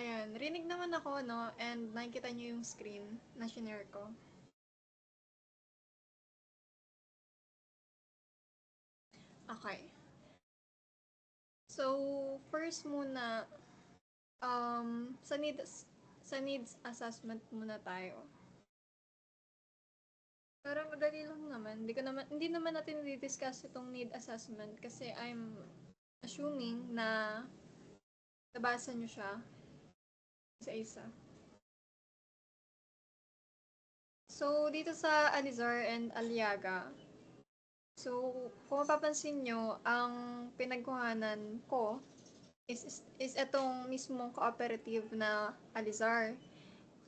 Ayan, rinig naman ako, no? And nakikita niyo yung screen na shinare ko. Okay. So, first muna, sa needs assessment muna tayo. Pero madali lang naman. Hindi naman natin i-discuss itong need assessment kasi I'm assuming na nabasa nyo siya isa-isa. So, dito sa Alizar and Aliaga, so, kung mapapansin nyo, ang pinagkuhanan ko is itong mismong cooperative na Alizar.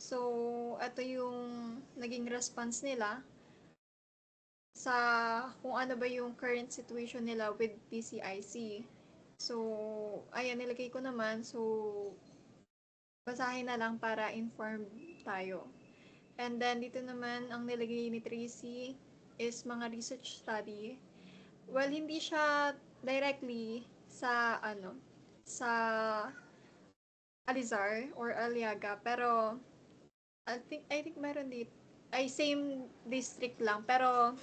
So, ito yung naging response nila sa kung ano ba yung current situation nila with PCIC. So, ayan, nilagay ko naman. So, basahin na lang para informed tayo. And then, dito naman, ang nilagay ni Tracy is mga research study. Well, hindi siya directly sa, sa Alizar or Aliaga, pero I think meron dito, ay same district lang, pero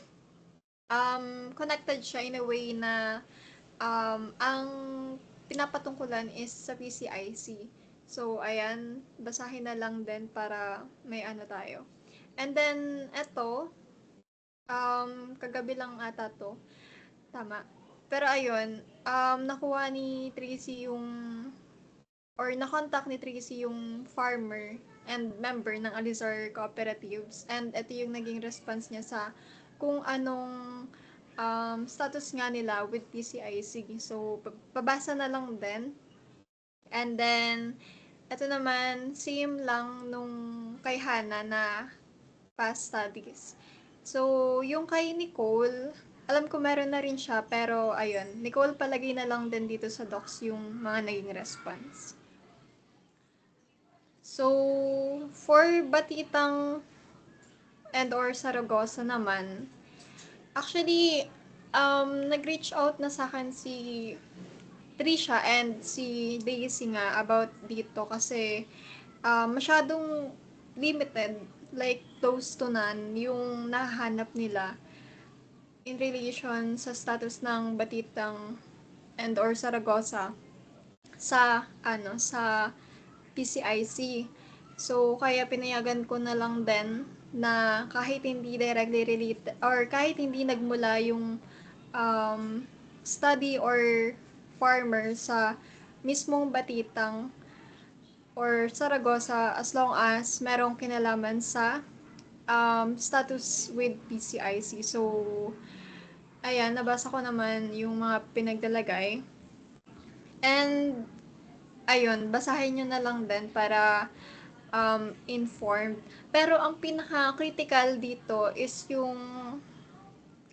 connected siya in a way na ang pinapatungkulan is sa PCIC. So, ayan, basahin na lang din para may ano tayo. And then, eto, kagabi lang ata to. Tama. Pero ayun, nakuha ni Tracy yung, or nakontak ni Tracy yung farmer and member ng Alizar Cooperatives. And ito yung naging response niya sa kung anong status nga nila with PCIC. So, pabasa na lang din. And then, ito naman, same lang nung kay Hana na past studies. So, yung kay Nicole, alam ko meron na rin siya, pero ayun, Nicole palagay na lang din dito sa docs yung mga naging response. So, for Batitang and or Saragossa naman, actually, nag-reach out na sa akin si Trisha and si Daisy nga about dito kasi masyadong limited, like close to none, yung nahanap nila in relation sa status ng Batitang and or Saragossa sa sa PCIC. So kaya pinayagan ko na lang din na kahit hindi directly related or kahit hindi nagmula yung study or farmer sa mismong Batitang or Saragossa, as long as merong kinalaman sa status with PCIC. So, ayan, nabasa ko naman yung mga pinagdalagay. And, ayun, basahin nyo na lang din para informed. Pero ang pinaka-critical dito is yung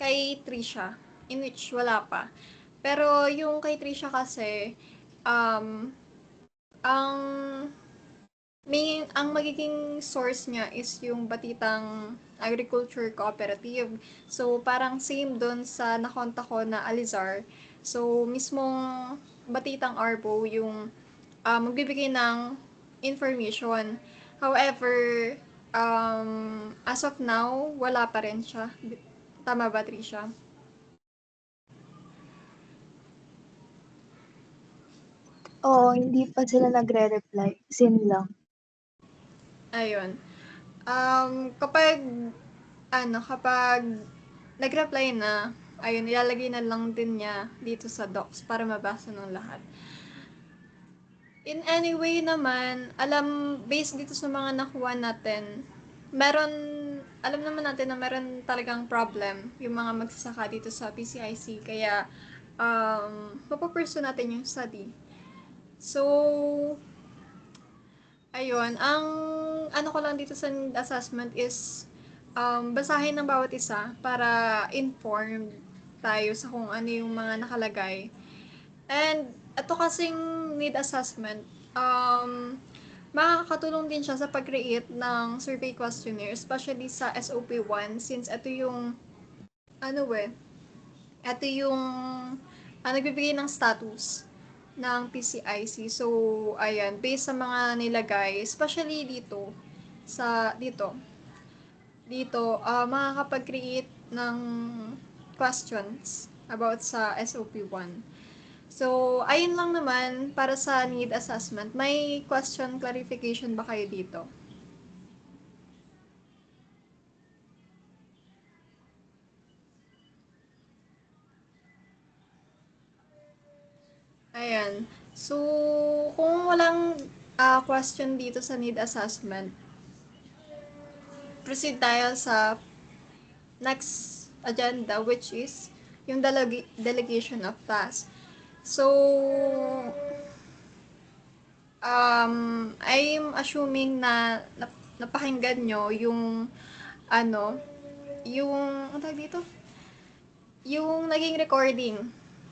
kay Trisha, in which wala pa. Pero yung kay Trisha kasi, ang ang magiging source niya is yung Batitang Agriculture Cooperative. So, parang same doon sa nakonta ko na Alizar. So, mismong Batitang Arbo yung magbibigay ng information. However, as of now, wala pa rin siya. Tama ba, Trisha? Oo, hindi pa sila nagre-reply. Sin lang. Ayun. Kapag kapag nag-reply na, ayun, ilalagay na lang din niya dito sa docs para mabasa ng lahat. In any way naman, based dito sa mga nakuha natin, alam naman natin na meron talagang problem yung mga magsasaka dito sa PCIC, kaya, mapapursue natin yung study. So, ayun, ang ano ko lang dito sa assessment is basahin ng bawat isa para informed tayo sa kung ano yung mga nakalagay. And ito kasing need assessment, makakatulong din siya sa pag-create ng survey questionnaire, especially sa SOP1, since ito yung, ito yung nagbibigay ng status ng PCIC. So, ayan, based sa mga nilagay, especially makakapag-create ng questions about sa SOP1. So, ayun lang naman para sa need assessment. May question clarification ba kayo dito? Ayan. So, kung walang question dito sa need assessment, proceed tayo sa next agenda, which is yung delegation of tasks. So, I'm assuming na napakinggan nyo yung ano, ang tawag dito? Yung naging recording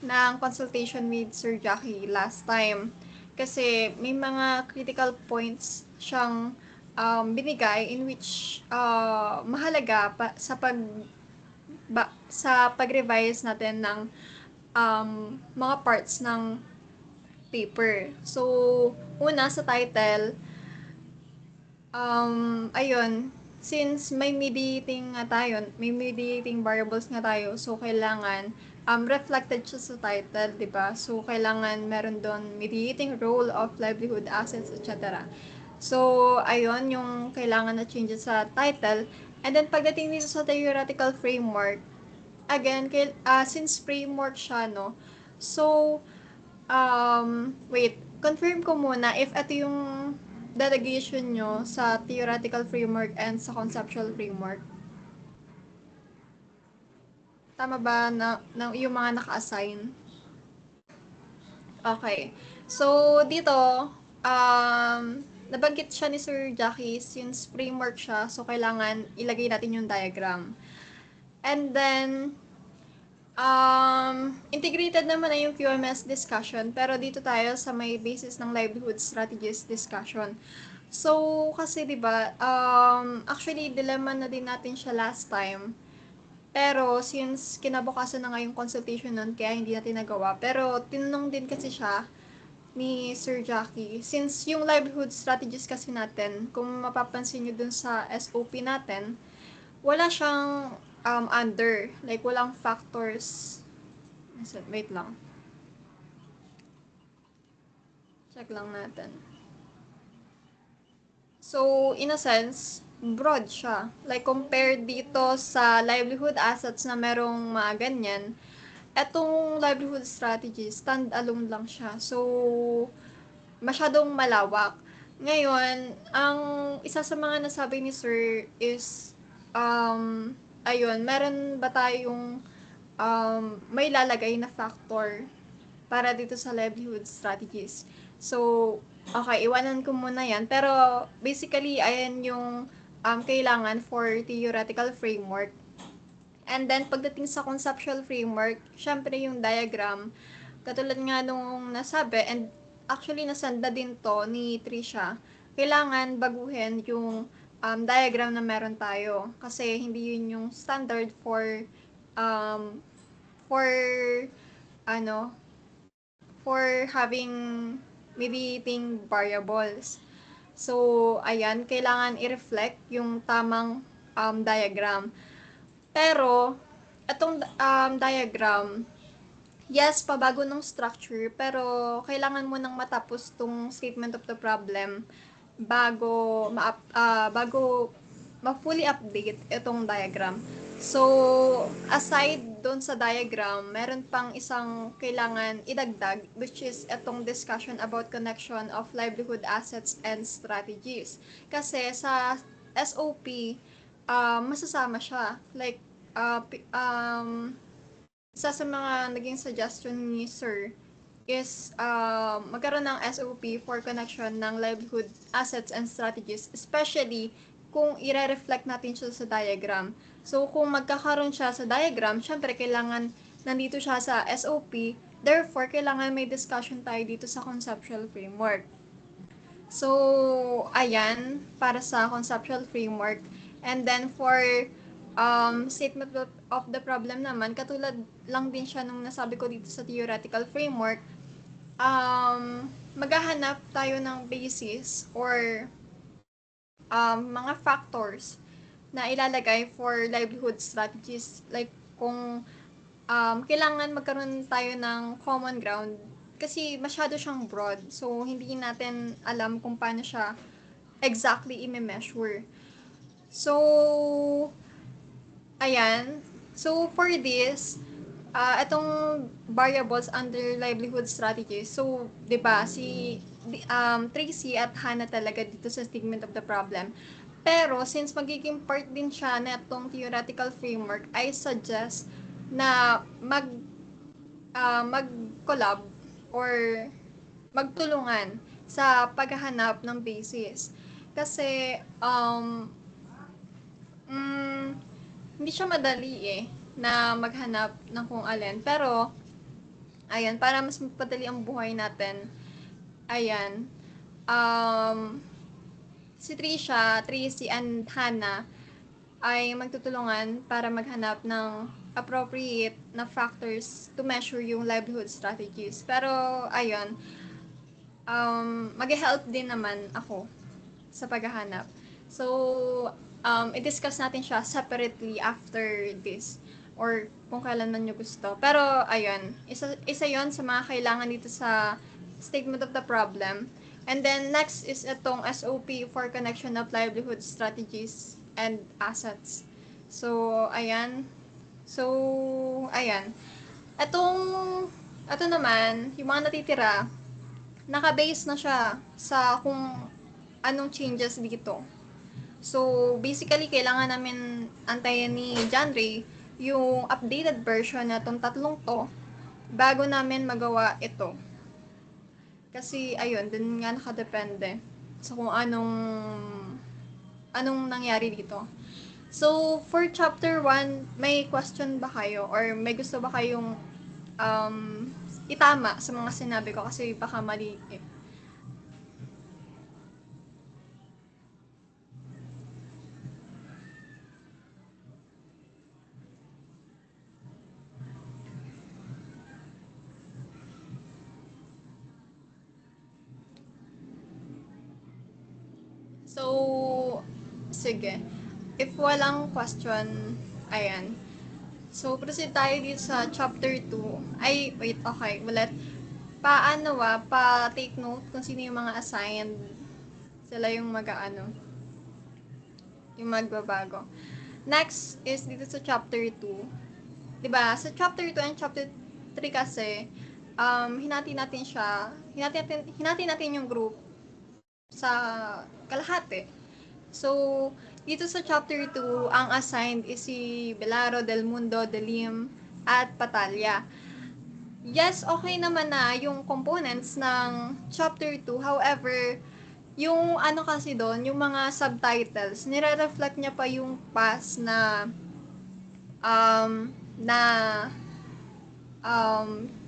ng consultation with Sir Jackie last time. Kasi may mga critical points siyang binigay in which mahalaga sa pag-revise natin ng mga parts ng paper. So, una sa title, ayun, since may mediating variables nga tayo, so kailangan reflected siya sa title, 'di ba? So kailangan meron doon mediating role of livelihood assets, etc. So ayun yung kailangan na changes sa title. And then pagdating dito sa theoretical framework, again, since framework siya, no? So wait, confirm ko muna if ito yung delegation nyo sa theoretical framework and sa conceptual framework. Tama ba na yung mga naka-assign? Okay. So, dito, nabanggit siya ni Sir Jackie since framework siya, so kailangan ilagay natin yung diagram. And then, integrated naman na yung QMS discussion, pero dito tayo sa may basis ng livelihood strategies discussion. So, kasi 'di ba, actually dilemma na din natin siya last time. Pero since kinabukasan na nga yung consultation nun, kaya hindi natin nagawa. Pero tinanong din kasi siya ni Sir Jackie, since yung livelihood strategies kasi natin, kung mapapansin nyo dun sa SOP natin, wala siyang under. Like, walang factors. Wait lang. Check lang natin. So, in a sense, broad siya. Like, compared dito sa livelihood assets na merong mga ganyan, etong livelihood strategy, stand-alone lang siya. So, masyadong malawak. Ngayon, ang isa sa mga nasabi ni Sir is, ayun, meron ba tayong may lalagay na factor para dito sa livelihood strategies. So, okay, iwanan ko muna yan. Pero, basically, ayan yung kailangan for theoretical framework. And then, pagdating sa conceptual framework, syempre yung diagram, katulad nga nung nasabi, and actually nasanda din to ni Trisha, kailangan baguhin yung diagram na meron tayo. Kasi hindi yun yung standard um, for ano, for having mediating variables. So, ayan, kailangan i-reflect yung tamang diagram. Pero, itong diagram, yes, pabago ng structure, pero kailangan mo nang matapos tong statement of the problem bago ma-fully update itong diagram. So, aside doon sa diagram, meron pang isang kailangan idagdag, which is itong discussion about connection of livelihood assets and strategies. Kasi sa SOP, masasama siya. Like, isa sa mga naging suggestion ni Sir is magkaroon ng SOP for connection ng livelihood assets and strategies, especially kung i-reflect natin siya sa diagram. So, kung magkakaroon siya sa diagram, syempre kailangan nandito siya sa SOP, therefore, kailangan may discussion tayo dito sa conceptual framework. So, ayan, para sa conceptual framework. And then for statement of the problem naman, katulad lang din siya nung nasabi ko dito sa theoretical framework, maghahanap tayo ng basis or mga factors na ilalagay for livelihood strategies. Like, kung kailangan magkaroon tayo ng common ground kasi masyado siyang broad. So, hindi natin alam kung paano siya exactly i-measure. So, ayan. So, for this, itong variables under livelihood strategies. So, 'di ba, Tracy at Hannah talaga dito sa statement of the problem. Pero since magiging part din siya na itong theoretical framework, I suggest na mag-collab or magtulungan sa paghahanap ng basis. Kasi mm, hindi siya madali na maghanap ng kung alin. Pero ayan, para mas mapadali ang buhay natin, ayan, um, si Tracy, and Hannah ay magtutulungan para maghanap ng appropriate na factors to measure yung livelihood strategies. Pero, ayun, mag-help din naman ako sa paghahanap. So, i-discuss natin siya separately after this or kung kailan man nyo gusto. Pero, ayun, isa yon sa mga kailangan dito sa statement of the problem. And then, next is itong SOP for connection of livelihood strategies and assets. So, ayan. So, ayan. Ito naman, yung mga natitira, naka-base na siya sa kung anong changes dito. So, basically, kailangan namin antayin ni John Ray yung updated version na itong tatlong to bago namin magawa ito. Kasi, ayun, dun nga nakadepende sa kung anong nangyari dito. So, for chapter 1, may question ba kayo? Or may gusto ba kayong itama sa mga sinabi ko kasi baka mali eh. So, sige. If walang question, ayan. So, proceed tayo dito sa chapter 2. Ay, wait, okay. Ulit. Pa-take note kung sino yung mga assigned. Sila yung yung magbabago. Next is dito sa chapter 2. Diba? Sa chapter 2 and chapter 3 kasi, hinati natin siya, hinati natin yung group sa kalahati. So, dito sa chapter 2, ang assigned is si Belaro, Del Mundo, Delim, at Patalya. Yes, okay naman na yung components ng chapter 2. However, yung kasi doon, yung mga subtitles, nire-reflect niya pa yung past um, na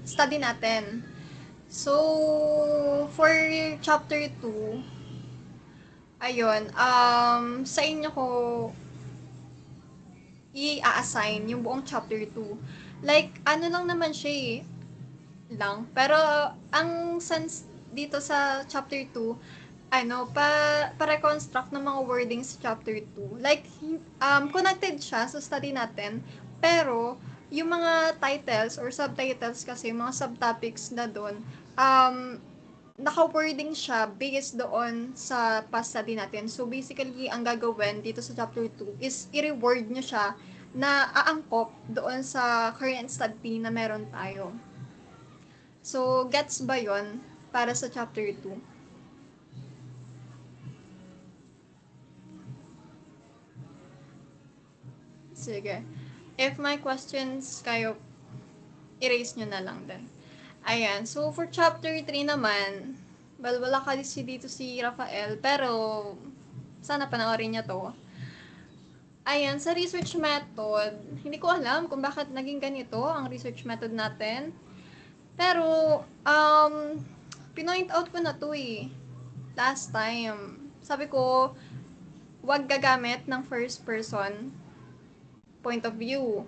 study natin. So, for chapter 2, ayun, sa inyo ko i-assign yung buong chapter 2. Like, lang naman siya Pero, ang sense dito sa chapter 2, pa-reconstruct ng mga wordings sa chapter 2. Like, connected siya sa study natin, pero, yung mga titles or subtitles kasi, mga subtopics na doon, naka-wording siya based doon sa past study natin. So, basically, ang gagawin dito sa chapter 2 is i-reword nyo siya na aangkop doon sa current study na meron tayo. So, gets ba yon para sa chapter 2? Sige. If may questions kayo, erase nyo na lang din. Ayan. So, for chapter 3 naman, wala kasi dito si Rafael, pero sana panoorin niya to. Ayan, sa research method, hindi ko alam kung bakit naging ganito ang research method natin. Pero, pinoint out ko na to last time. Sabi ko, wag gagamit ng first person point of view.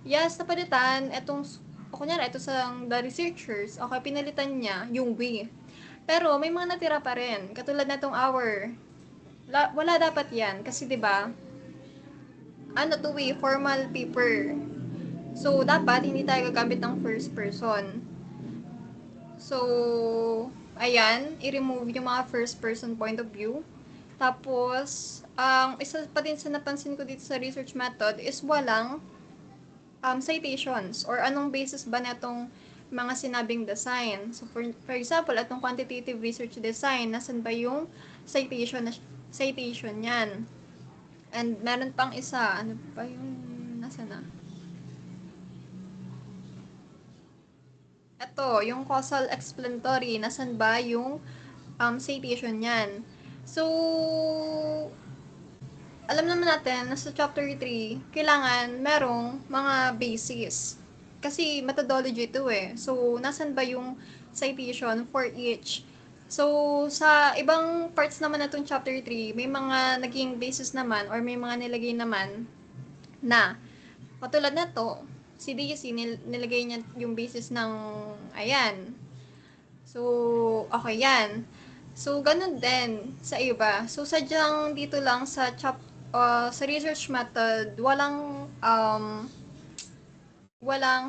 Yes, napalitan, etong kunyari, ito sa the researchers, okay, pinalitan niya yung we. Pero may mga natira pa rin, katulad na tong our. Wala dapat yan, kasi 'di ba? Ano to we, formal paper. So, dapat hindi tayo gagamit ng first person. So, ayan, i-remove yung mga first person point of view. Tapos, ang isa pa din sa napansin ko dito sa research method is walang citations or anong basis ba netong mga sinabing design. So, for example, atong quantitative research design, nasan ba yung citation yan? And meron pang isa, ano pa yung, nasa na? Ito, yung causal explanatory, nasan ba yung citation yan? So, alam naman natin na sa chapter 3, kailangan merong mga basis. Kasi methodology ito eh. So, nasan ba yung citation for each? So, sa ibang parts naman na itong chapter 3, may mga naging basis naman or may mga nilagay naman na katulad na to, si Daisy, nilagay niya yung basis ng ayan. So, okay yan. So, ganun din sa iba. So, sadyang dito lang sa research method, walang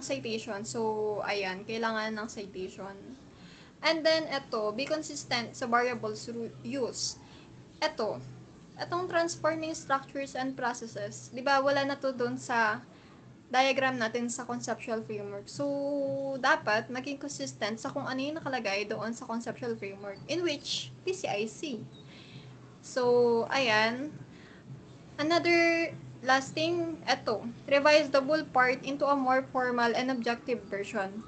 citation. So, ayan, kailangan ng citation. And then, eto, be consistent sa variables use. Etong transforming structures and processes, di ba, wala na to doon sa diagram natin sa conceptual framework. So, dapat maging consistent sa kung ano yung nakalagay doon sa conceptual framework in which PCIC. So, ayan. Another last thing, eto, revise the whole part into a more formal and objective version.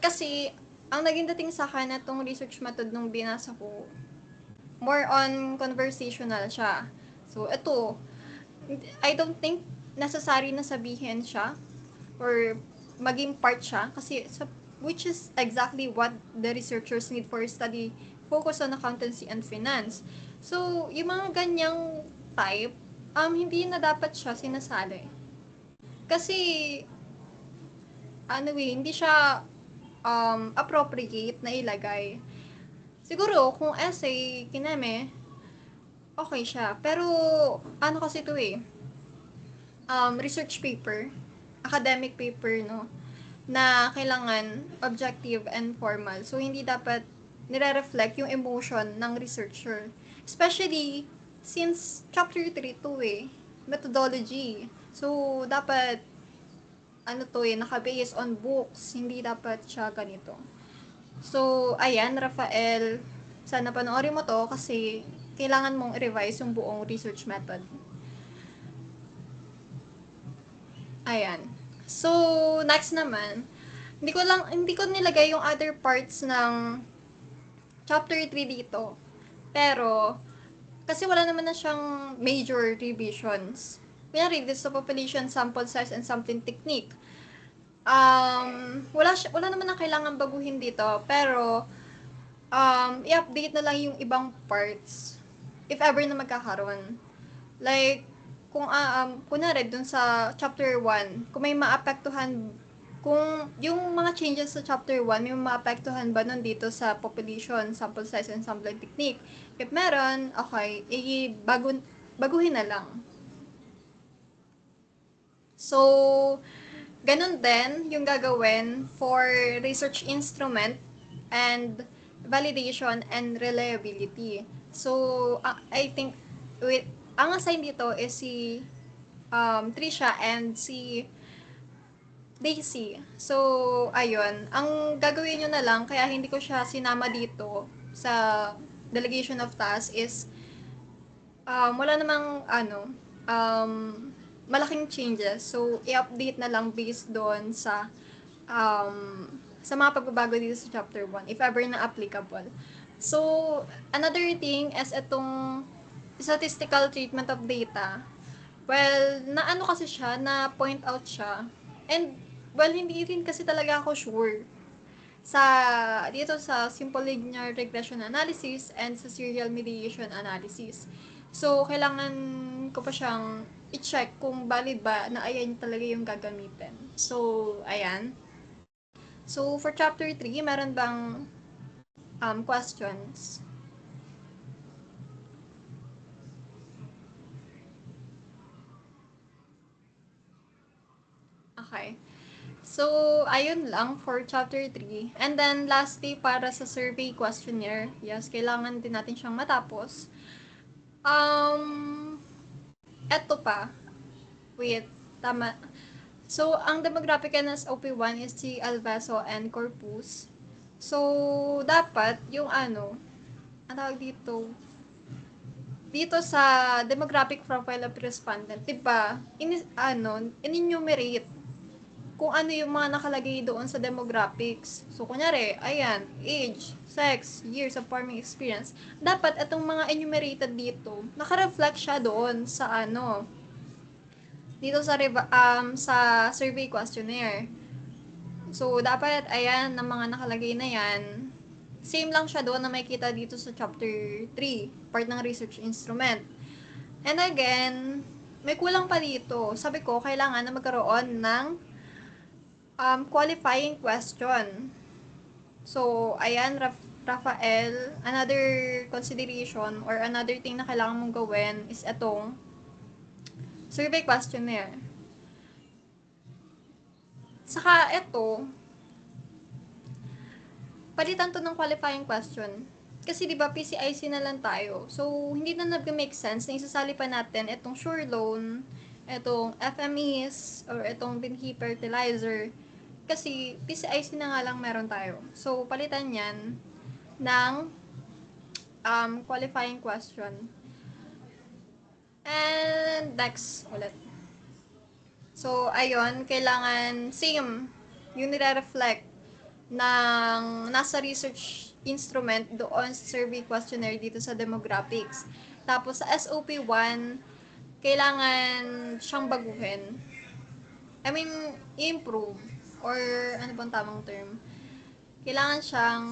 Kasi, ang naging dating sa akin na itong research method nung binasa ko, more on conversational siya. So, ito, I don't think necessary na sabihin siya or maging part siya kasi which is exactly what the researchers need for study focus on accountancy and finance. So, yung mga ganyang type, hindi na dapat siya sinasali. Kasi, hindi siya appropriate na ilagay. Siguro, kung essay, kineme, okay siya. Pero, ano kasi ito eh, research paper, academic paper, no, na kailangan objective and formal. So, hindi dapat nire-reflect yung emotion ng researcher. Especially, since chapter 3 to eh, methodology. So, dapat, naka-base on books. Hindi dapat siya ganito. So, ayan, Rafael, sana panoorin mo to kasi kailangan mong i-revise yung buong research method. Ayan. So, next naman, hindi ko nilagay yung other parts ng chapter 3 dito. Pero, kasi wala naman na siyang major revisions. Kunyari, this sa population, sample size, and sampling technique. Wala naman na kailangan baguhin dito, pero, i-update na lang yung ibang parts if ever na magkakaroon. Like, kunwari, dun sa chapter 1, kung may maapektuhan, kung yung mga changes sa chapter 1, may maapektuhan ba nun dito sa population, sample size, and sampling technique? If meron, okay, baguhin na lang. So, ganun din yung gagawin for research instrument and validation and reliability. So, I think, ang assign dito is si Trisha and si Daisy. So, ayun. Ang gagawin nyo na lang, kaya hindi ko siya sinama dito sa delegation of tasks is wala namang um, malaking changes. So, i-update na lang based doon sa mga pagbabago dito sa chapter 1, if ever na applicable. So, another thing is itong statistical treatment of data. Well, naano kasi siya, na point out siya. And, well, hindi rin kasi talaga ako sure. dito sa simple linear regression analysis and sa serial mediation analysis. So, kailangan ko pa siyang i-check kung valid ba na ayan talaga yung gagamitin. So, ayan. So, for chapter 3, meron bang questions? Okay. So, ayun lang for chapter 3. And then, lastly, para sa survey questionnaire, yes, kailangan din natin siyang matapos. Eto pa. Wait, tama. So, ang demographic ng SOP1 is si Alvaso and Corpus. So, dapat yung ano, ang tawag dito sa demographic profile of respondent, 'di ba? In-enumerate kung ano yung mga nakalagay doon sa demographics. So, kunyari, ayan, age, sex, years of farming experience. Dapat itong mga enumerated dito, naka-reflect siya doon sa ano, dito sa survey questionnaire. So, dapat, ayan, ng mga nakalagay na yan, same lang siya doon na makikita dito sa chapter 3, part ng research instrument. And again, may kulang pa dito. Sabi ko, kailangan na magkaroon ng qualifying question. So, ayan, Rafael, another consideration or another thing na kailangan mong gawin is itong survey questionnaire. Saka ito, palitan to ng qualifying question. Kasi 'di ba PCIC na lang tayo. So hindi na nag-make sense na isasali pa natin itong sure loan, itong FMEs or itong binhi fertilizer kasi PCIC na nga lang meron tayo. So palitan 'yan ng qualifying question. And next ulit. So ayun, kailangan same yung nire-reflect ng nasa research instrument doon sa survey questionnaire dito sa demographics. Tapos sa SOP1, kailangan siyang baguhin. I mean, improve or ano bang tamang term? Kailangan siyang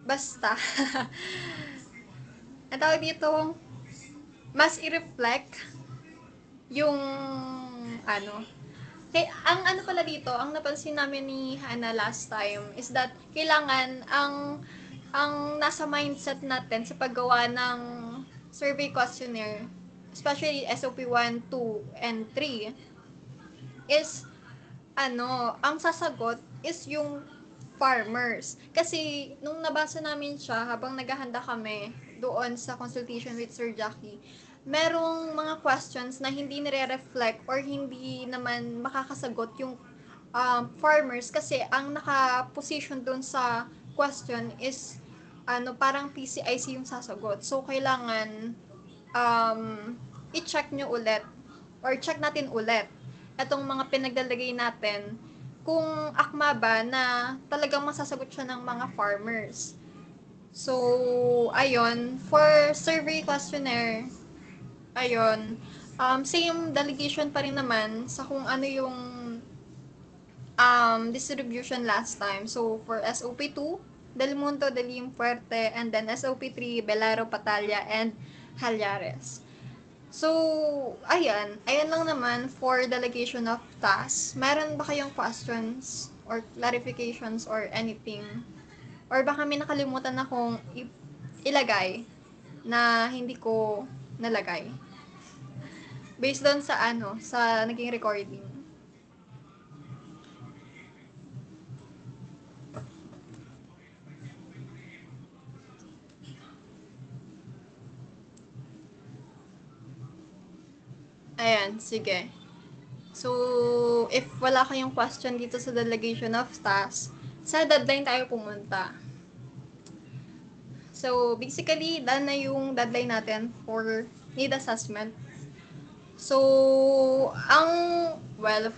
basta. Ang tawag dito, mas i-reflect yung ano, ang ano pala dito, ang napansin namin ni Hannah last time is that kailangan ang nasa mindset natin sa paggawa ng survey questionnaire, especially SOP 1, 2, and 3, is ang sasagot is yung farmers. Kasi nung nabasa namin siya habang naghahanda kami doon sa consultation with Sir Jackie, merong mga questions na hindi nire-reflect or hindi naman makakasagot yung farmers kasi ang naka-position doon sa question is parang PCIC yung sasagot. So, kailangan um, i-check nyo ulit or check natin ulit itong mga pinaglalagay natin kung akma ba na talagang masasagot siya ng mga farmers. So, ayun, for survey questionnaire, ayun, same delegation pa rin naman sa kung ano yung distribution last time. So, for SOP2, Del Mundo, Delim Fuerte, and then SOP3, Belaro, Patalya, and Halyares. So, ayan lang naman for delegation of tasks. Meron ba kayong questions or clarifications or anything? Or baka may nakalimutan akong ilagay na hindi ko nalagay. Based doon sa sa naging recording. Ayan, sige. So, if wala kayong question dito sa delegation of tasks, sa deadline tayo pumunta. So, basically, done na yung deadline natin for need assessment. So, well,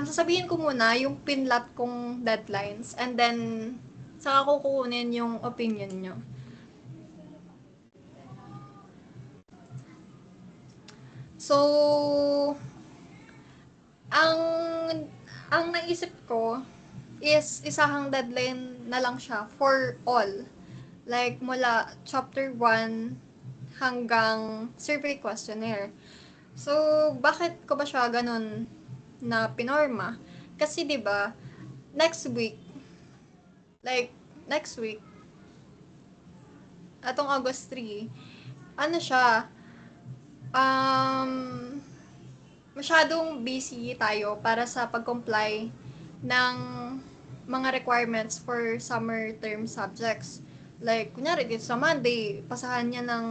sasabihin ko muna yung pinlat kong deadlines and then, saka ko kukunin yung opinion nyo. So, ang ang naisip ko is isahang deadline na lang siya for all. Like, mula chapter 1 hanggang survey questionnaire. So, bakit ko ba siya ganun na pinorma? Kasi 'di ba next week, like, next week, atong August 3, ano siya, um, masyadong busy tayo para sa pag-comply ng mga requirements for summer term subjects. Like, kunyari, dito sa Monday, pasahan niya ng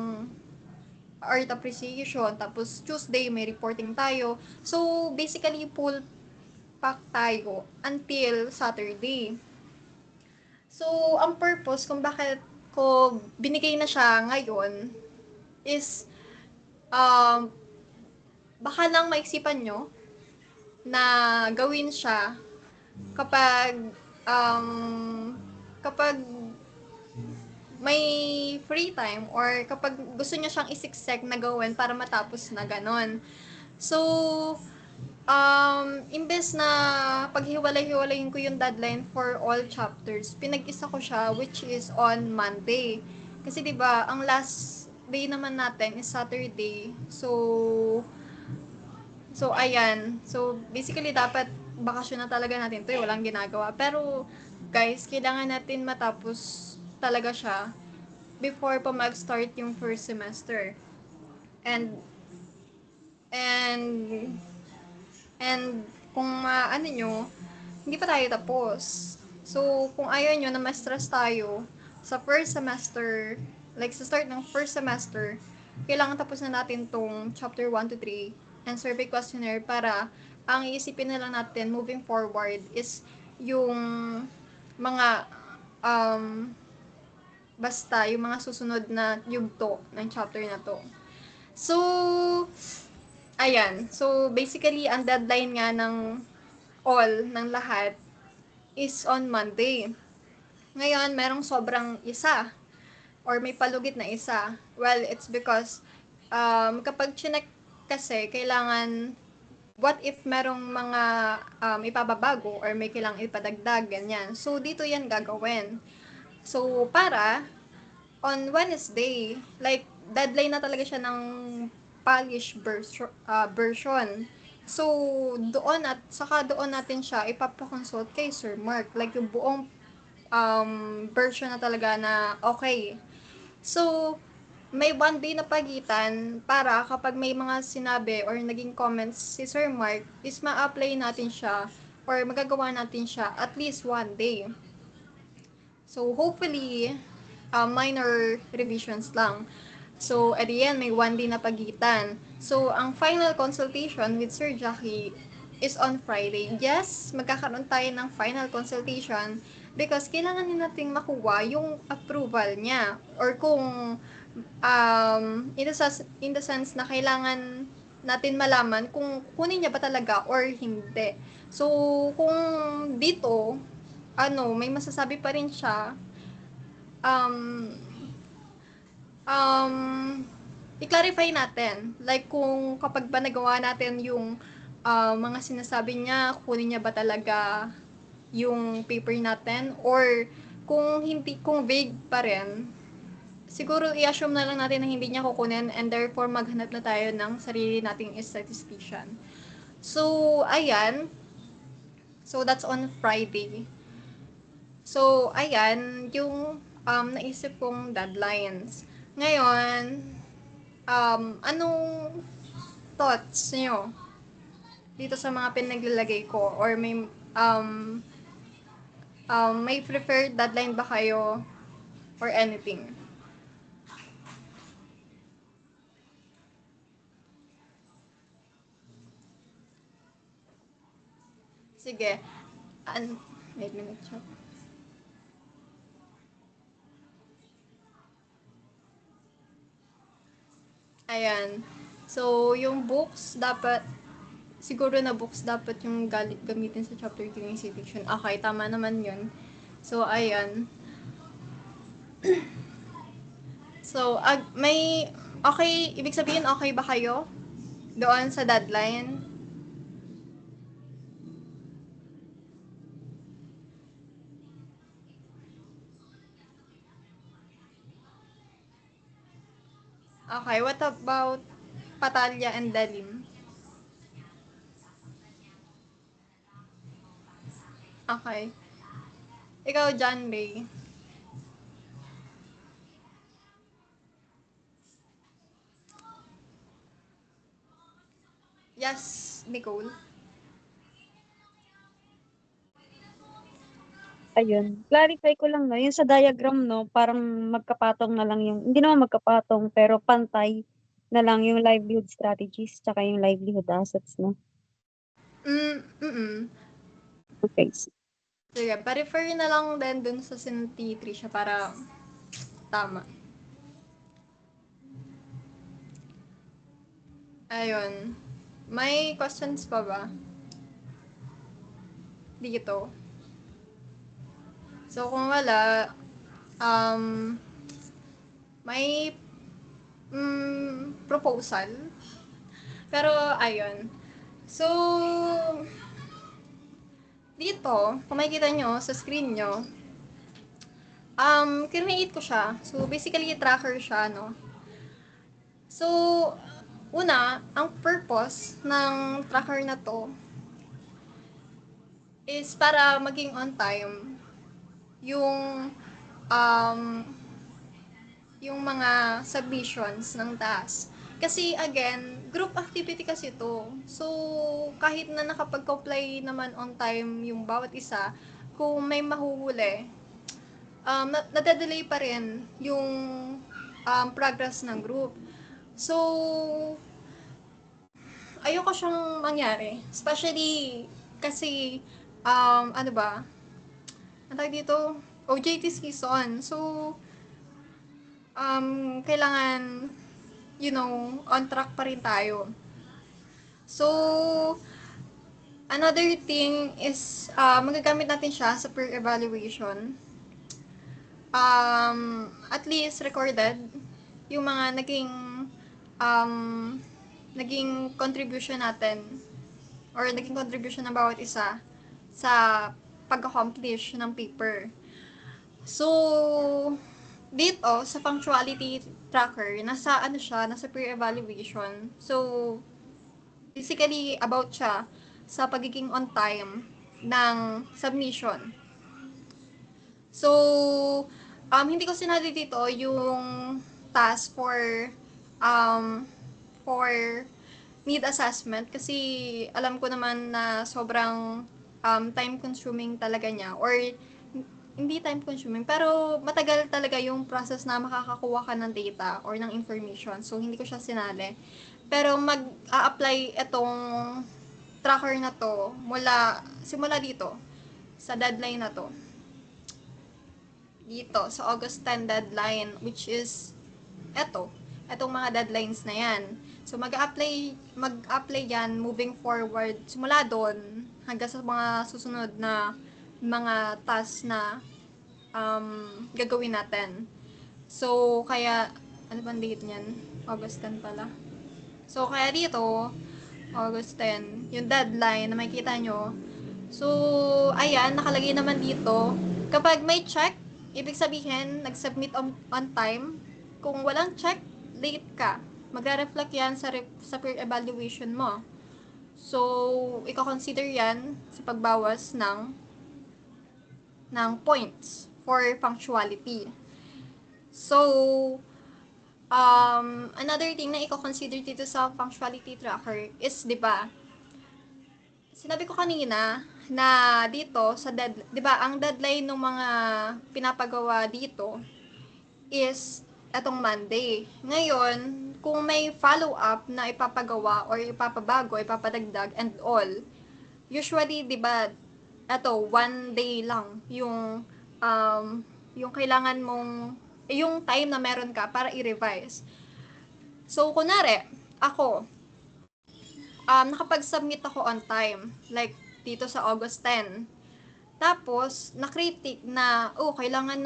art appreciation, tapos Tuesday, may reporting tayo. So, basically, full pack tayo until Saturday. So, ang purpose kung bakit ko binigay na siya ngayon is, um, baka lang maisipan nyo na gawin siya kapag kapag may free time or kapag gusto niya siyang isiksek na gawin para matapos na ganon. So, imbes na paghiwalay-hiwalayin ko yung deadline for all chapters, pinag-isa ko siya which is on Monday. Kasi 'di ba, ang last day naman natin is Saturday. So ayan. So basically dapat bakasyon na talaga natin 'to, walang ginagawa. Pero guys, kailangan natin matapos talaga siya before pa mag-start yung first semester. And and And kung ano nyo, hindi pa tayo tapos. So, kung ayaw nyo na ma-stress tayo sa first semester, like sa start ng first semester, kailangan tapos na natin tong chapter 1 to 3 and survey questionnaire para ang iisipin na lang natin moving forward is yung mga basta yung mga susunod na yugto ng chapter na to. So, ayan. So, basically, ang deadline nga ng all, ng lahat, is on Monday. Ngayon, merong sobrang isa or may palugit na isa. Well, it's because kapag chinek kasi, kailangan what if merong mga ipababago or may kailangang ipadagdag, ganyan. So, dito yan gagawin. So, para on Wednesday, like, deadline na talaga siya ng polish version. So, saka doon natin siya ipapakonsult kay Sir Mark. Like, yung buong version na talaga na okay. So, may one day na pagitan para kapag may mga sinabi or naging comments si Sir Mark, is ma-apply natin siya or magagawa natin siya at least one day. So, hopefully, minor revisions lang. So, at the end, may one day na pagitan. So, ang final consultation with Sir Jackie is on Friday. Yes, magkakaroon tayo ng final consultation because kailangan din natin makuha yung approval niya or kung in the sense na kailangan natin malaman kung kunin niya ba talaga or hindi. So, kung dito, may masasabi pa rin siya, um, um, i-clarify natin. Like, kung kapag ba nagawa natin yung mga sinasabi niya, kunin niya ba talaga yung paper natin, or kung hindi, kung vague pa rin, siguro i-assume na lang natin na hindi niya kukunin and therefore maghanap na tayo ng sarili nating statistician. So, ayan. So, that's on Friday. So, ayan, yung naisip kong deadlines. Ngayon, anong thoughts nyo dito sa mga pinaglalagay ko? Or may preferred deadline ba kayo or anything? Sige. Wait a minute, check. Ayan. So, yung books, siguro na books dapat yung gamitin sa chapter 3 ng citation. Okay, tama naman yun. So, ayan. So, ibig sabihin, okay ba kayo doon sa deadline? Okay, what about Patalya and Dalim? Okay. Ikaw, John Ray. Yes, Nicole. Ayun, clarify ko lang 'no, yung sa diagram 'no, parang magkapatong na lang yung hindi naman magkapatong, pero pantay na lang yung livelihood strategies tsaka yung livelihood assets 'no. Mm. Okay. Sige, pa-refer na lang din dun sa sinunti Trisha para tama. Ayun. May questions pa ba? Dito. So, kung wala, um, may proposal. Pero, ayun. So, dito, kung makikita nyo sa screen nyo, create ko siya. So, basically, tracker siya, no? So, una, ang purpose ng tracker na to is para maging on time yung um, yung mga submissions ng task. Kasi again, group activity kasi to. So, kahit na nakapag-comply naman on time yung bawat isa, kung may mahuhuli, nadadelay pa rin yung progress ng group. So, ayoko siyang mangyari. Especially, kasi, ano ba, ang tawag dito, OJT season. So, kailangan, on track pa rin tayo. So, another thing is, magagamit natin siya sa peer evaluation. At least recorded yung mga um, naging contribution natin or naging contribution ng bawat isa sa pag-accomplish ng paper. So, dito, sa punctuality tracker, nasa peer evaluation. So, basically, about siya sa pagiging on time ng submission. So, hindi ko sinali dito yung task um, for need assessment kasi alam ko naman na sobrang time consuming talaga niya or hindi time consuming pero matagal talaga yung process na makakakuha ka ng data or ng information. So, hindi ko siya sinali. Pero mag-a-apply itong tracker na to simula dito sa deadline na to dito sa August 10 deadline which is etong mga deadlines na yan. So mag-apply yan moving forward simula doon hanggang sa mga susunod na mga tasks na gagawin natin. So kaya ano bang date niyan? August 10 pala. So kaya dito August 10 yung deadline na makikita nyo. So ayan nakalagay naman dito kapag may check ibig sabihin, nag-submit on time. Kung walang check, late ka. Magre-reflect yan sa peer evaluation mo. So, i-consider yan sa pagbawas ng points for punctuality. So, another thing na i-consider dito sa punctuality tracker is, di ba, sinabi ko kanina na dito sa 'di ba, ang deadline ng mga pinapagawa dito is etong Monday. Ngayon, kung may follow-up na ipapagawa or ipapabago, ipapadagdag and all, usually 'di ba, eto one day lang yung kailangan mong yung time na meron ka para i-revise. So, kunwari, ako, nakapag-submit ako on time. Like, dito sa August 10. Tapos, na-critic na, kailangan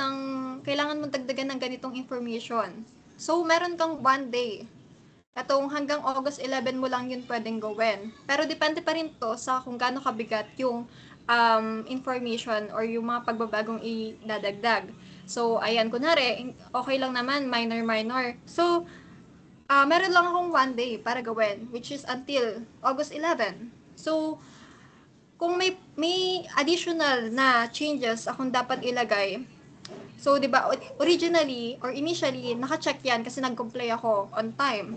mong dagdagan ng ganitong information. So, meron kang one day. Etong hanggang August 11 mo lang yun pwedeng gawin. Pero depende pa rin to sa kung gaano kabigat yung information or yung mga pagbabagong idadagdag. So, ayan, kunwari, okay lang naman, minor. So, Meron lang akong 1 day para gawin, which is until August 11. So, kung may additional na changes akong dapat ilagay, so 'di ba originally or initially naka-check 'yan kasi nag-comply ako on time.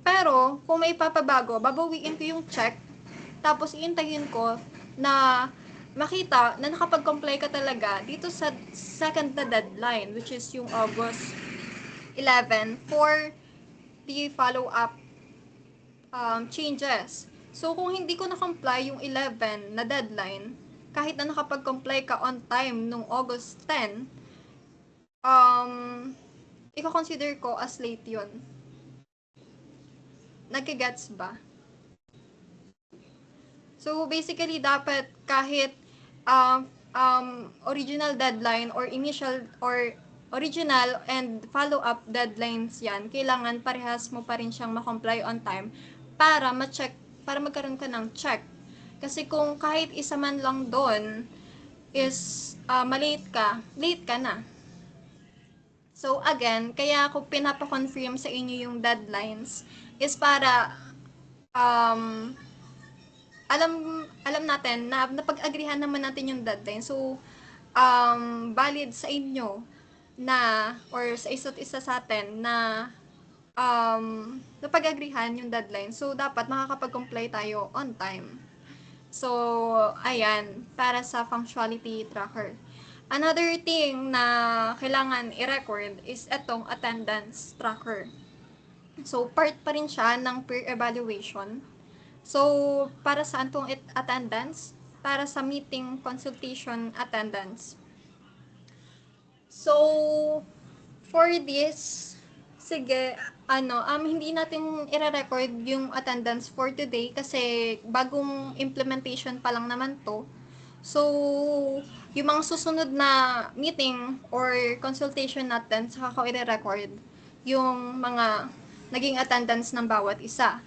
Pero kung may papabago, babawiin ko yung check tapos iintayin ko na makita na nakapag-comply ka talaga dito sa second na deadline, which is yung August 11 for the follow-up changes. So, kung hindi ko na-comply yung 11 na deadline, kahit na nakapag-comply ka on time nung August 10, i-consider ko as late yun. Nagkagets ba? So, basically, dapat kahit original deadline or initial or original and follow-up deadlines yan, kailangan parehas mo pa rin siyang ma-comply on time para ma-check, para magkaroon ka ng check. Kasi kung kahit isa man lang doon is late ka na. So again, kaya ako pinapa-confirm sa inyo yung deadlines is para um, alam natin na napag-agrihan naman natin yung deadline. So, valid sa inyo na or sa isa't isa sa atin na napag-agrihan yung deadline. So, dapat makakapag-comply tayo on time. So, ayan, para sa punctuality tracker. Another thing na kailangan i-record is etong attendance tracker. So, part pa rin siya ng peer evaluation. So, para saan tong attendance? Para sa meeting consultation attendance. So, for this, sige, hindi natin i-record yung attendance for today kasi bagong implementation pa lang naman to. So, yung mga susunod na meeting or consultation natin, saka ko i-record yung mga naging attendance ng bawat isa.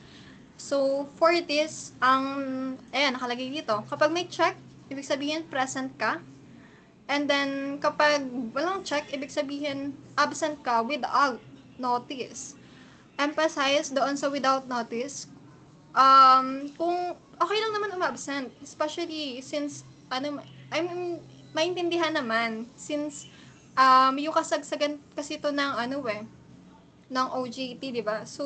So, for this, nakalagay dito. Kapag may check, ibig sabihin present ka. And then, kapag walang check, ibig sabihin absent ka without notice. Emphasize doon sa without notice. Kung okay lang naman umabsent, especially since, maintindihan naman, since, yung kasagsagan kasi to ng ng OJT, di ba? So,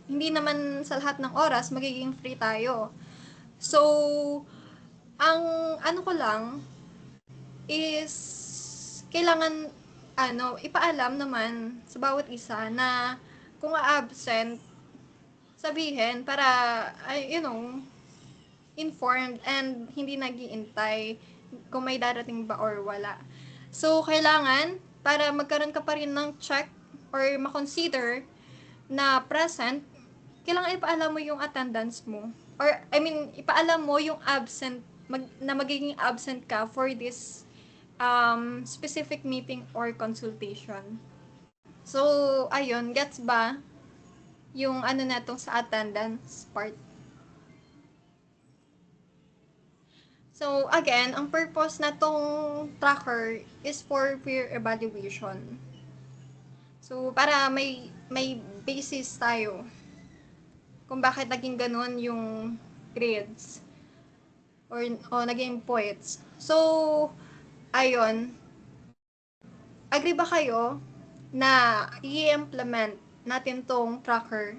hindi naman sa lahat ng oras magiging free tayo. So, ang ko lang is kailangan ipaalam naman sa bawat isa na kung absent sabihin para informed and hindi nag-iintay kung may darating ba or wala. So, kailangan para magkaroon ka pa rin ng check or makonsider na present, kailangan ipaalam mo yung attendance mo. Or, ipaalam mo yung na magiging absent ka for this specific meeting or consultation. So, ayun, gets ba yung netong sa attendance part? So, again, ang purpose na tong tracker is for peer evaluation. So, para may basis tayo kung bakit naging ganun yung grades or naging points. So, ayun, agree ba kayo na i-implement natin tong tracker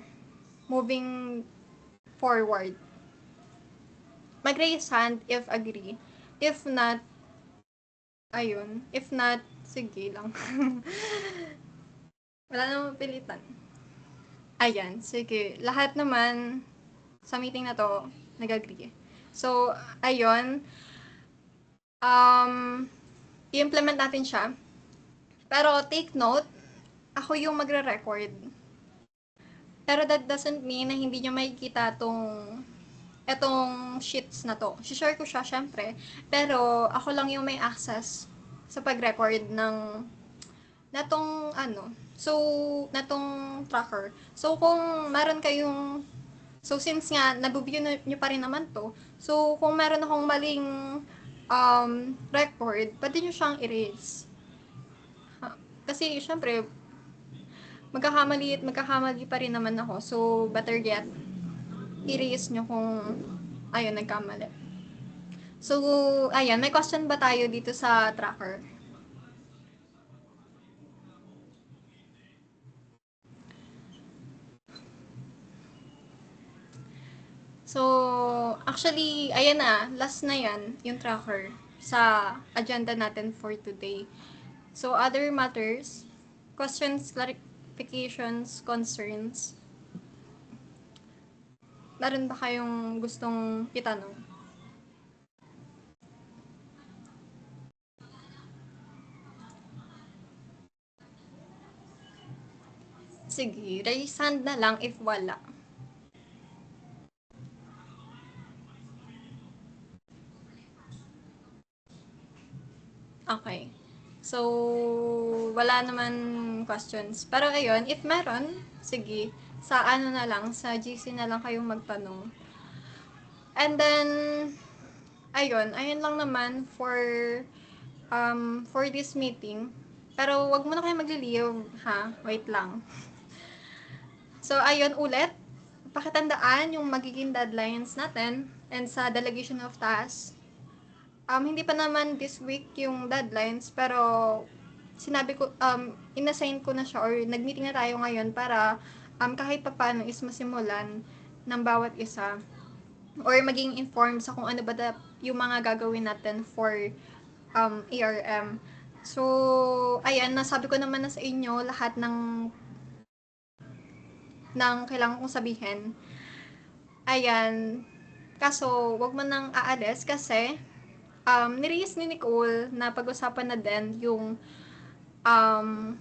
moving forward? Mag-raise hand if agree. If not, ayun. If not, sige lang. Wala namang pilitan. Ayan, sige. Lahat naman sa meeting na to, nag-agree. So, ayun. I-implement natin siya. Pero take note, ako yung magre-record. Pero that doesn't mean na hindi nyo makikita etong sheets na to. Si-share ko siya, syempre. Pero ako lang yung may access sa pag-record ng natong tracker. So, kung meron kayong since nga, nabubigyan nyo pa rin naman to, so, kung meron akong maling record, pwede nyo siyang erase. Kasi, syempre, magkakamali pa rin naman ako. So, better yet, i-raise nyo kung, ayun, nagkamali. So, ayan, may question ba tayo dito sa tracker? So, actually, ayan na, last na yan, yung tracker sa agenda natin for today. So, other matters, questions, clarifications, concerns, meron ba kayong gustong itanong? Sige, raise hand na lang if wala. Okay. So, wala naman questions. Pero ayun, if meron, sige, sa ano na lang, sa GC na lang kayong magtanong. And then, ayun lang naman for this meeting. Pero wag mo na kayo magliliw, ha? Wait lang. So, ayun ulit, pakitandaan yung magiging deadlines natin and sa delegation of tasks. Hindi pa naman this week yung deadlines, pero sinabi ko, inassign ko na siya or nag-meeting na tayo ngayon para kahit pa paano is masimulan ng bawat isa or maging informed sa kung ano ba yung mga gagawin natin for ARM. So, ayan, nasabi ko naman na sa inyo lahat ng kailangan kong sabihin. Ayan, kaso wag mo nang aalis kasi ni-raise ni Nicole na pag-usapan na din um,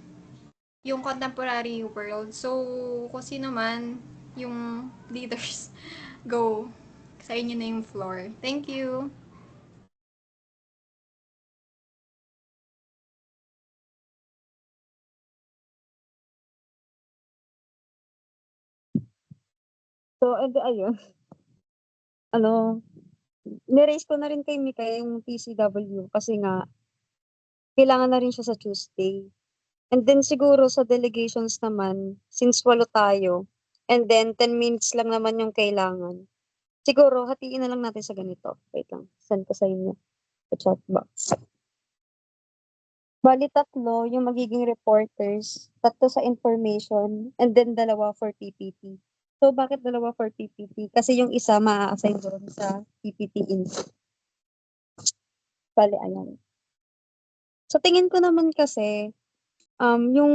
yung contemporary world. So, kung sino man yung leaders, go. Sa inyo na yung floor. Thank you. So, ayun. Ano, ni-raise ko na rin kay Mika yung PCW kasi nga, kailangan na rin siya sa Tuesday. And then siguro sa delegations naman, since 8 tayo, and then 10 minutes lang naman yung kailangan. Siguro, hatiin na lang natin sa ganito. Wait lang, send ko sa inyo sa chat box. Bali 3 yung magiging reporters, 3 sa information, and then 2 for PPT. So, bakit 2 for PPT? Kasi yung isa maa-assign doon sa PPT info. Bali, ayan. Sa tingin ko naman kasi, yung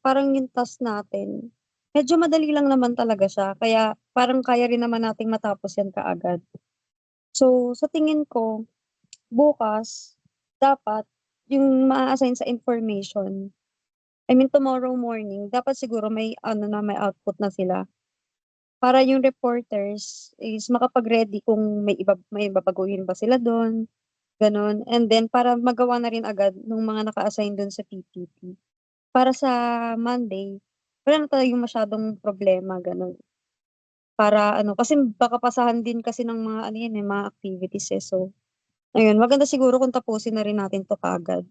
parang yung task natin, medyo madali lang naman talaga siya. Kaya parang kaya rin naman nating matapos yan kaagad. So, sa tingin ko, bukas, dapat yung maa-assign sa information, I mean tomorrow morning, dapat siguro may may output na sila. Para yung reporters is makapag-ready kung may babaguhin ba sila dun, gano'n. And then para magawa na rin agad nung mga naka-assign dun sa PPT. Para sa Monday, wala na tayong masyadong problema, gano'n. Para kasi baka pasahan din kasi ng mga yan, mga activities, eh. So, ayun, maganda siguro kung tapusin na rin natin 'to kaagad.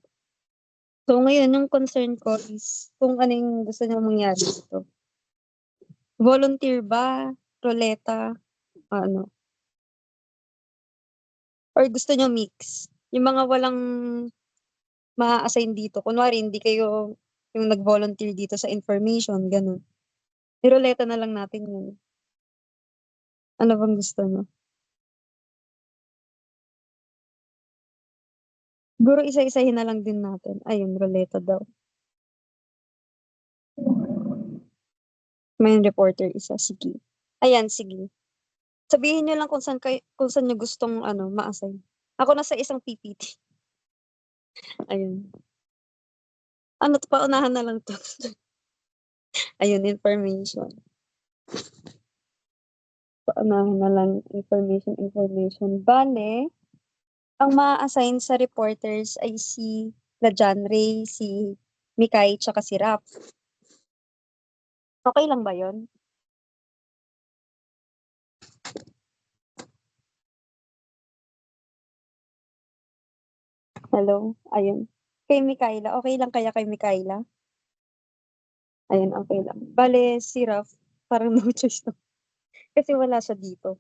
So, ngayon yung concern ko is kung ano yung gusto niyong mangyari dito. Volunteer ba, ruleta, ano, or gusto niyo mix? Yung mga walang maa-assign dito, kunwari hindi kayo yung nag-volunteer dito sa information, gano'n. Iroleta na lang natin yun. Ano bang gusto niyo? Siguro isa-isahin na lang din natin. Ayun, ruleta daw. May reporter isa, sige. Ayan, sige. Sabihin niyo lang kung saan niyo gustong ma-assign. Ako nasa isang PPT. Ayun. Ano 'to, paunahan na lang 'to. Ayun, information. Paunahan na lang information. Bale, ang maa-assign sa reporters ay si Lajan Ray, si Mikay, tsaka si Rap. Okay lang ba 'yun? Hello? Ayun. Kay Mikaela, okay lang kaya kay Mikaela? Ayun, okay lang. Bale, si Raf, parang no choice na. Kasi wala siya dito.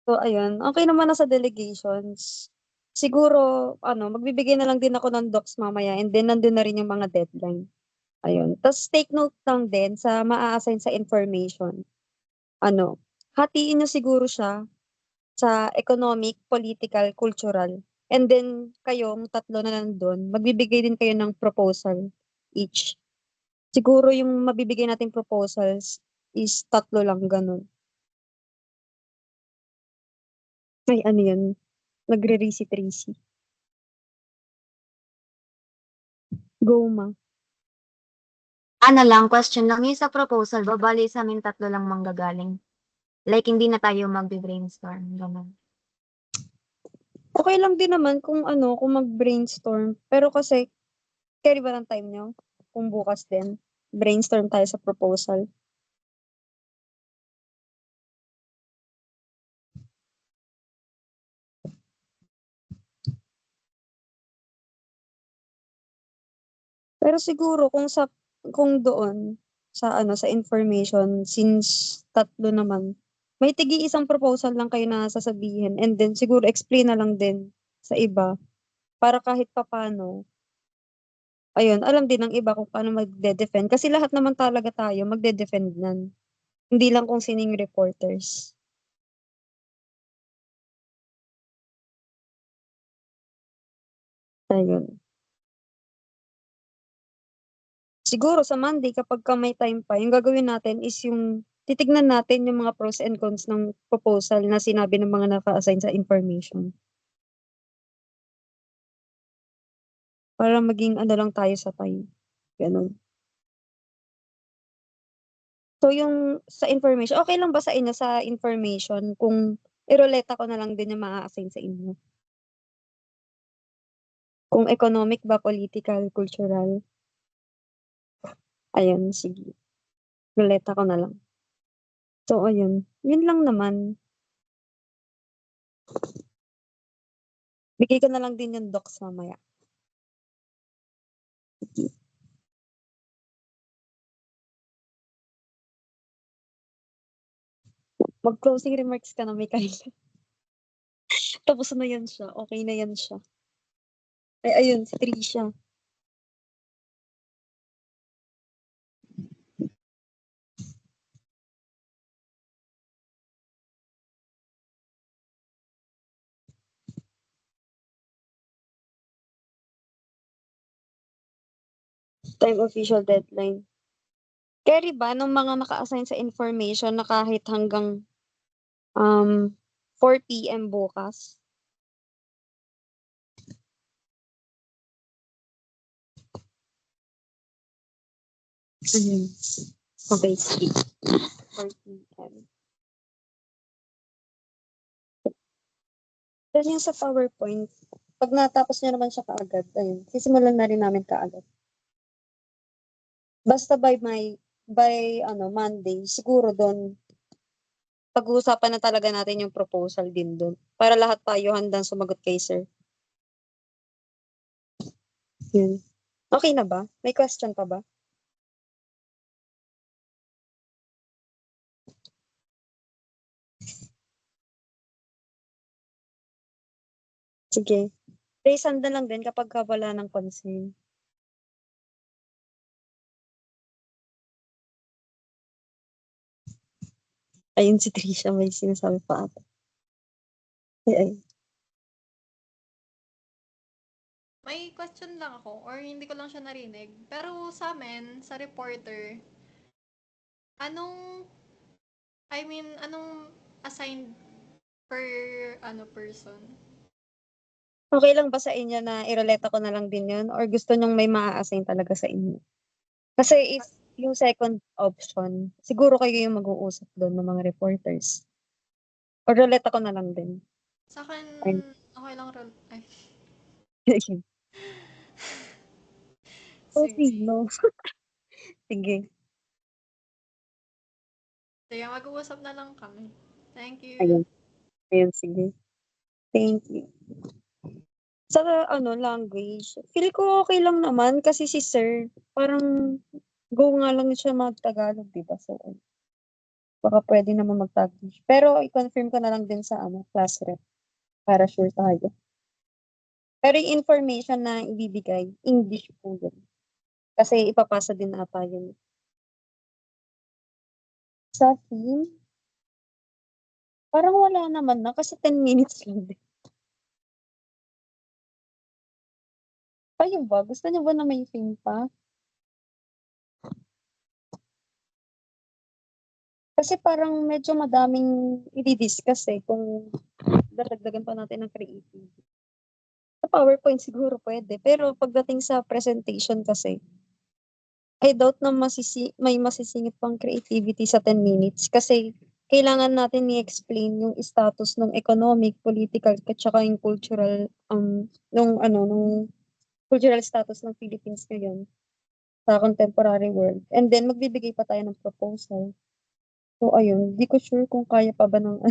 So, ayun. Okay naman na sa delegations. Siguro, magbibigay na lang din ako ng docs mamaya and then nandun na rin yung mga deadline. Ayun. Tapos take note lang din sa maa-assign sa information. Hatiin niyo siguro siya sa economic, political, cultural. And then, kayong tatlo na nandun, magbibigay din kayo ng proposal each. Siguro yung mabibigay nating proposals is 3 lang, ganun. Ay, ano yun? Nagre-risi-trisi. Go, ma. Ano lang, question lang, yung sa proposal ba, bali sa amin 3 lang manggagaling? Like, hindi na tayo magbe-brainstorm, gano'n. Okay lang din naman kung mag-brainstorm. Pero kasi, carry ba ng time nyo? Kung bukas din, brainstorm tayo sa proposal. Pero siguro kung doon sa information since 3 naman, may tig-iisang proposal lang kayo na sasabihin and then siguro explain na lang din sa iba para kahit papaano, ayun, alam din ng iba kung paano magde-defend kasi lahat naman talaga tayo magde-defend nan. Hindi lang kung sino yung reporters. Ayun. Siguro sa Monday kapagka may time pa, yung gagawin natin is yung titignan natin yung mga pros and cons ng proposal na sinabi ng mga naka-assign sa information. Para maging ano lang tayo sa time, gano'n. So yung sa information, okey lang ba sa inyo sa information kung iroleta ko na lang din yung maa-assign sa inyo? Kung economic ba, political, cultural? Ayun, sige, roleta ko na lang. So ayun, yun lang naman. Bigay ko na lang din yung docs mamaya. Mag-closing remarks ka na, Mikaela. Tapos na yan siya, okey na yan siya. Ay ayun, si Trisha. Time official deadline. Keri ba nung mga naka-assign sa information na kahit hanggang 4 PM bukas? Mhm. Okay, sige. 4 PM. Then yung sa PowerPoint, 'pag natapos niyo naman siya kaagad, ayun, sisimulan na rin namin kaagad. Basta by Monday, siguro dun pag-uusapan na talaga natin yung proposal din dun, para lahat tayo handang sumagot kay sir. Yun. Okey na ba? May question pa ba? Sige, raise hand na lang din kapagka wala ng concern. Ayun si Trisha may sinasabi pa ata. Ay. May question lang ako or hindi ko lang siya narinig. Pero sa'min, sa reporter, anong anong assigned per person? Okey lang ba sa inyo na iroleta ko na lang din yun or gusto niyong may maa-assign talaga sa inyo? Kasi if yung second option, siguro kayo yung mag-uusap dun ng mga reporters. Or roleta ko na lang din. Sa'kin, Ayun. okay lang ay, Oh, sige. sino? Sige. Sige, mag-uusap na lang kami. Thank you. Ayun. Ayun, sige. Thank you. Sa language, feel ko okey lang naman kasi si sir parang Go nga lang siya mag-Tagalog, 'di ba? So, baka pwede naman mag-Taglish. Pero i-confirm ko na lang din sa class rep para sure tayo. Pero yung information na ibibigay, English po yun. Kasi ipapasa din ata yun. Sa theme, parang wala naman na kasi 10 minutes lang din. Kayo ba? Gusto niyo ba na may theme pa? Kasi parang medyo madaming i-discuss kung dadagdagan pa natin ng creativity. Sa PowerPoint siguro pwede, pero pagdating sa presentation kasi, I doubt na may masisingit pang creativity sa 10 minutes kasi kailangan natin i-explain yung status ng economic, political, at saka yung cultural, nung cultural status ng Philippines ngayon sa contemporary world. And then, magbibigay pa tayo ng proposal. So, ayun, di ko sure kung kaya pa ba ng,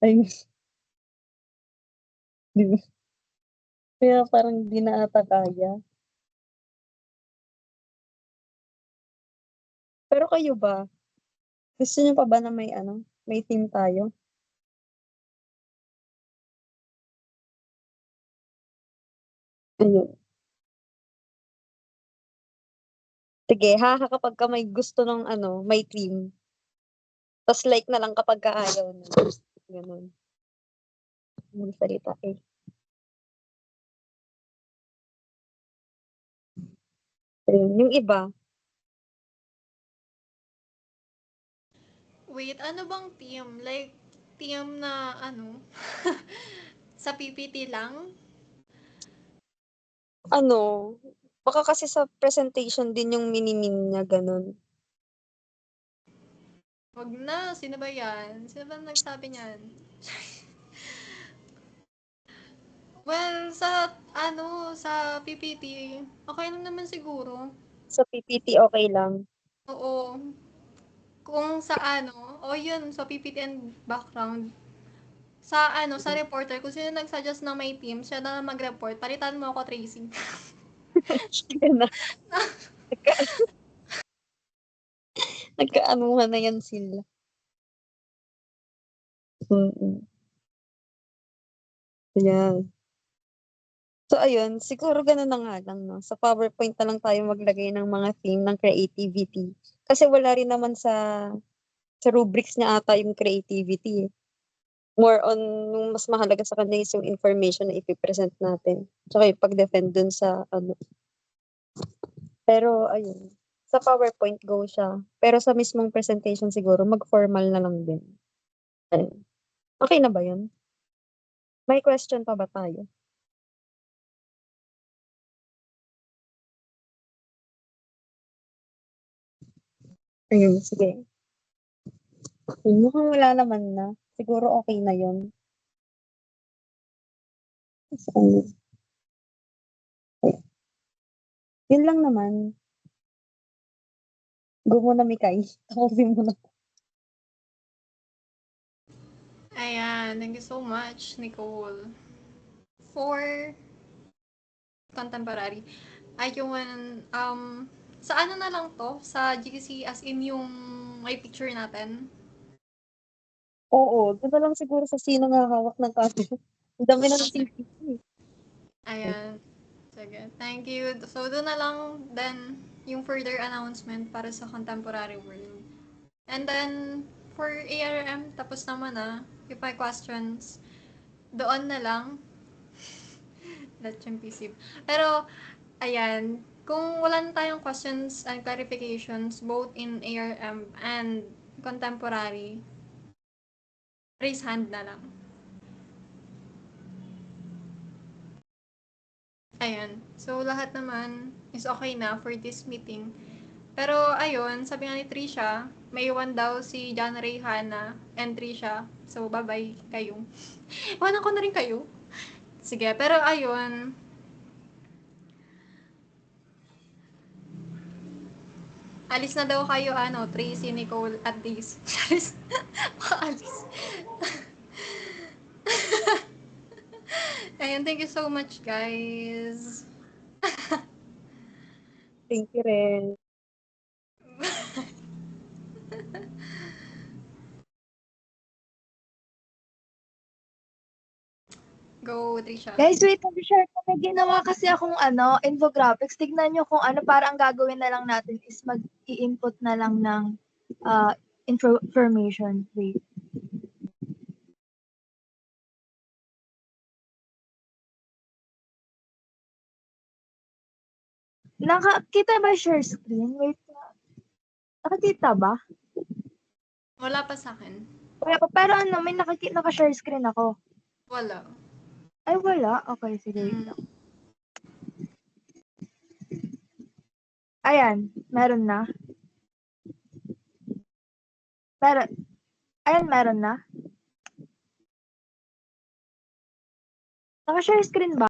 ayun, di ba? Kaya parang di na ata kaya. Pero kayo ba? Gusto niyo pa ba na may team tayo? Ayun. Sige, kapag ka may gusto ng may team. Tas like na lang kapag ka ayaw na. Ganun. Magsalita eh. Ayun. Yung iba, Wait, ano bang team? Like, team na sa PPT lang? baka kasi sa presentation din yung mini-min niya, ganun. Wag na, sino ba yan? Sino ba nagsabi niyan? Well, sa PPT, okay lang naman siguro. Sa PPT, okay lang. Oo. Kung sa yun, sa PPT and background. Sa reporter, kung sino nag-suggest na may team, siya na mag-report. Palitan mo ako, Tracy. Sige na. Nagkaanuhan na yan sila. Ayan. So, ayun, siguro ganun na nga lang, no? Sa PowerPoint na lang tayo maglagay ng mga theme ng creativity. Kasi wala rin naman sa rubrics niya ata yung creativity. More on, yung mas mahalaga sa kanya is yung information na ipipresent natin. Tsaka yung pag-defend dun sa Pero, ayun, sa PowerPoint go siya. Pero sa mismong presentation siguro, mag-formal na lang din. Ayun. Okay na ba yun? May question pa ba tayo? Ayun, sige. Mukhang wala naman na. Siguro okay na yun. So, yun lang naman. Go muna, Mikay. Tapusin mo na. Ayan, thank you so much, Nicole. For contemporary, ayun, sa na lang to? Sa GC as in yung may picture natin? Oo, doon na lang siguro sa sino nga hawak ng camera. Ang dami na ng CCTV. Ayan. Sige, thank you. So, doon na lang then yung further announcement para sa contemporary world. And then, for ARM, tapos naman na. If may questions, doon na lang. That's impossible. Pero, ayan, kung wala na tayong questions and clarifications both in ARM and contemporary, raise hand na lang. Ayan. So, lahat naman is okay na for this meeting. Pero, ayun, sabi nga ni Trisha, may iwan daw si John Ray, Hannah, and Trisha. So, bye-bye kayo. Iwanan ko na rin kayo. Sige, pero ayun, alis na daw kayo, Tracy, Nicole, at this. Alis. Alis. Ayun, thank you so much, guys. Thank you rin. Go, Trisha. Guys, wait, mag-share ko. May ginawa kasi akong infographics. Tignan nyo kung ano, parang gagawin na lang natin is mag-i-input na lang ng information. Wait. Nakakita ba share screen? Wait. Nakakita ba? Wala pa sa akin. Wala pa. Pero may naka-share screen ako. Wala. Ay, wala. Okay, sige, wait Mm. lang. Ayan, meron na. Ayan, meron na. Naka-share screen ba?